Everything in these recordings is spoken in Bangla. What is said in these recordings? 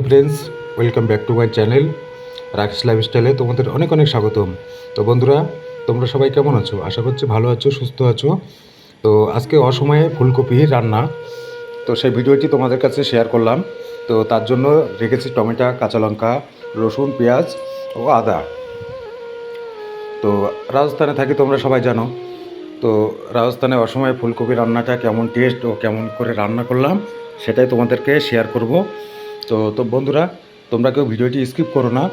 Hello friends, welcome back to my channel Rakesh লাইফস্টাইলে তোমাদের অনেক অনেক স্বাগতম। তো বন্ধুরা, তোমরা সবাই কেমন আছো? আশা করছি ভালো আছো, সুস্থ আছো। তো আজকে অসময়ে ফুলকপি রান্না, তো সেই ভিডিওটি তোমাদের কাছে শেয়ার করলাম। তো তার জন্য রেখেছি টমেটো, কাঁচা লঙ্কা, রসুন, পেঁয়াজ ও আদা। তো রাজস্থানে থাকি, তোমরা সবাই জানো। তো রাজস্থানে অসময়ে ফুলকপি রান্নাটা কেমন টেস্ট ও কেমন করে রান্না করলাম সেটাই তোমাদেরকে শেয়ার করব। তো বন্ধুরা, তোমরা কেউ ভিডিওটি স্কিপ করো না,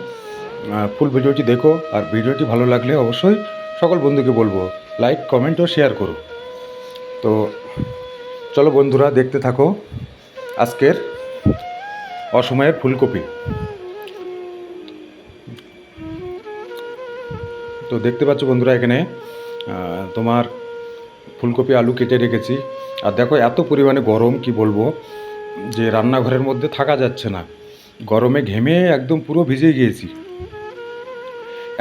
ফুল ভিডিওটি দেখো। আর ভিডিওটি ভালো লাগলে অবশ্যই সকল বন্ধুকে বলবো লাইক, কমেন্ট ও শেয়ার করো। তো চলো বন্ধুরা, দেখতে থাকো আজকের অসময়ের ফুলকপি। তো দেখতে পাচ্ছ বন্ধুরা, এখানে তোমার ফুলকপি আলু কেটে রেখেছি। আর দেখো এত পরিমাণে গরম, কি বলবো, যে রান্নাঘরের মধ্যে থাকা যাচ্ছে না। গরমে ঘেমে একদম পুরো ভিজে গিয়েছি।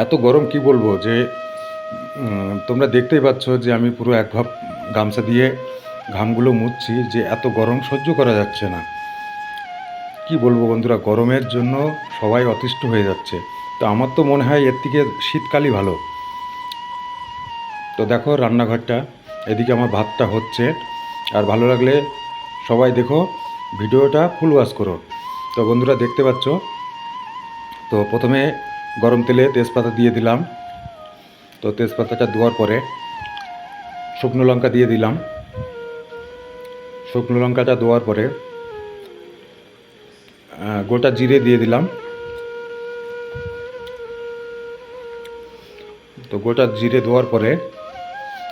এত গরম, কি বলবো, যে তোমরা দেখতেই পাচ্ছ যে আমি পুরো এক ভাব গামছা দিয়ে ঘামগুলো মুছছি, যে এত গরম সহ্য করা যাচ্ছে না। কি বলবো বন্ধুরা, গরমের জন্য সবাই অতিষ্ঠ হয়ে যাচ্ছে। তো আমার তো মনে হয় এর থেকে শীতকালই ভালো। তো দেখো রান্নাঘরটা, এদিকে আমার ভাতটা হচ্ছে। আর ভালো লাগলে সবাই দেখো, ভিডিওটা ফুল ওয়াচ করো। তো বন্ধুরা দেখতে পাচ্ছ, তো প্রথমে গরম তেলে তেজপাতা দিয়ে দিলাম। তো তেজপাতাটা দেওয়ার পরে শুকনো লঙ্কা দিয়ে দিলাম। শুকনো লঙ্কাটা দেওয়ার পরে গোটা জিরে দিয়ে দিলাম। তো গোটা জিরে দেওয়ার পরে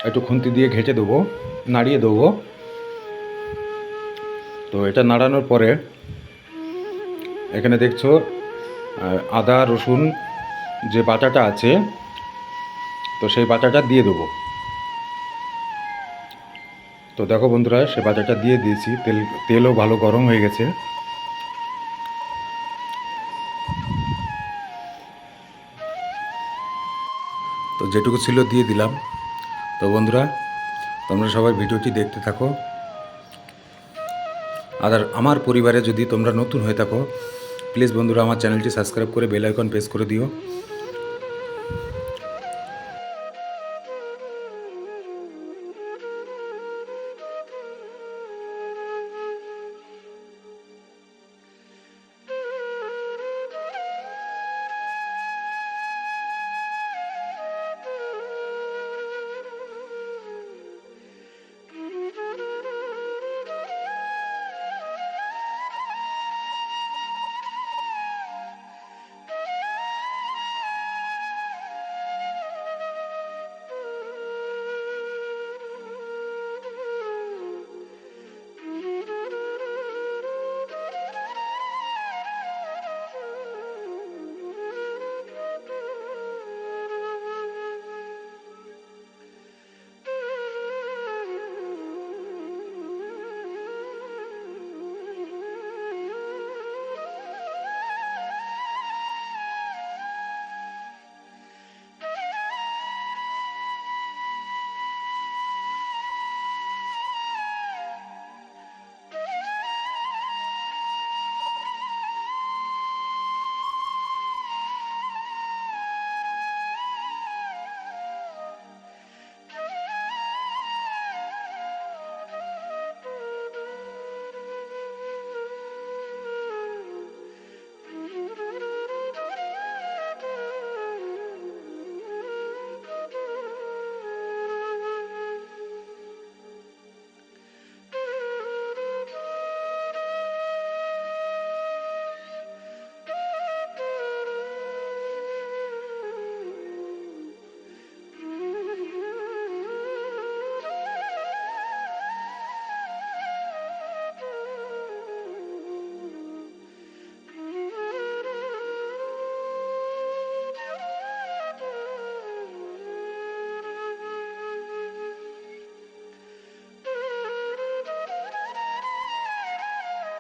একটু খুন্তি দিয়ে ঘেঁটে দেবো, নাড়িয়ে দেবো। তো এটা নাড়ানোর পরে এখানে দেখছো আদা রসুন যে বাটাটা আছে, তো সেই বাটাটা দিয়ে দেবো। তো দেখো বন্ধুরা, সে বাটাটা দিয়ে দিয়েছি, তেলও ভালো গরম হয়ে গেছে। তো যেটুকু ছিল দিয়ে দিলাম। তো বন্ধুরা, তোমরা সবাই ভিডিওটি দেখতে থাকো। আর আমার পরিবারে যদি তোমরা নতুন হয়ে থাকো, প্লিজ বন্ধুরা আমার চ্যানেলটি সাবস্ক্রাইব করে বেল আইকন প্রেস করে দিও।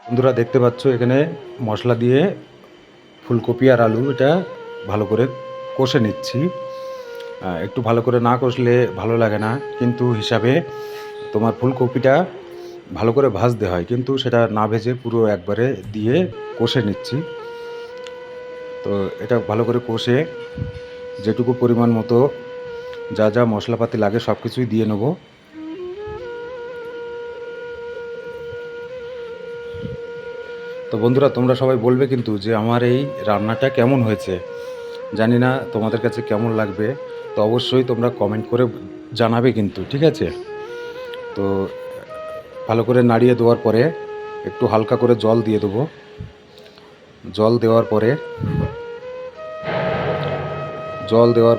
বন্ধুরা দেখতে পাচ্ছ, এখানে মশলা দিয়ে ফুলকপি আর আলু এটা ভালো করে কষে নিচ্ছি। একটু ভালো করে না কষলে ভালো লাগে না, কিন্তু হিসাবে তোমার ফুলকপিটা ভালো করে ভাজতে হয়, কিন্তু সেটা না ভেজে পুরো একবারে দিয়ে কষে নিচ্ছি। তো এটা ভালো করে কষে যেটুকু পরিমাণ মতো যা যা মশলাপাতি লাগে সব কিছুই দিয়ে নেব। তো বন্ধুরা, তোমরা সবাই বলবে কিন্তু যে আমার এই রান্নাটা কেমন হয়েছে। জানি না তোমাদের কাছে কেমন লাগবে, তো অবশ্যই তোমরা কমেন্ট করে জানাবে কিন্তু, ঠিক আছে? তো ভালো করে নাড়িয়ে দেওয়ার পরে একটু হালকা করে জল দিয়ে দেবো। জল দেওয়ার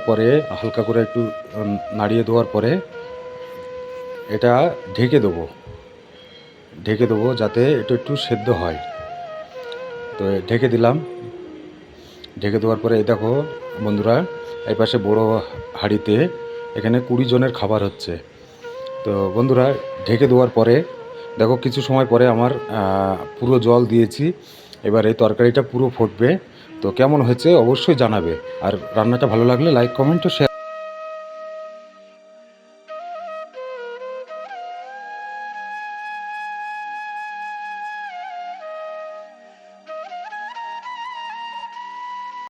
পরে হালকা করে একটু নাড়িয়ে দেওয়ার পরে এটা ঢেকে দেবো যাতে এটা একটু সেদ্ধ হয়। তো ঢেকে দিলাম। ঢেকে দেওয়ার পরে এই দেখো বন্ধুরা, এই পাশে বড় হাঁড়িতে এখানে 20 জনের খাবার হচ্ছে। তো বন্ধুরা, ঢেকে দেওয়ার পরে দেখো কিছু সময় পরে আমার পুরো জল দিয়েছি। এবার এই তরকারিটা পুরো ফুটবে। তো কেমন হয়েছে অবশ্যই জানাবে। আর রান্নাটা ভালো লাগলে লাইক, কমেন্ট ও শেয়ার।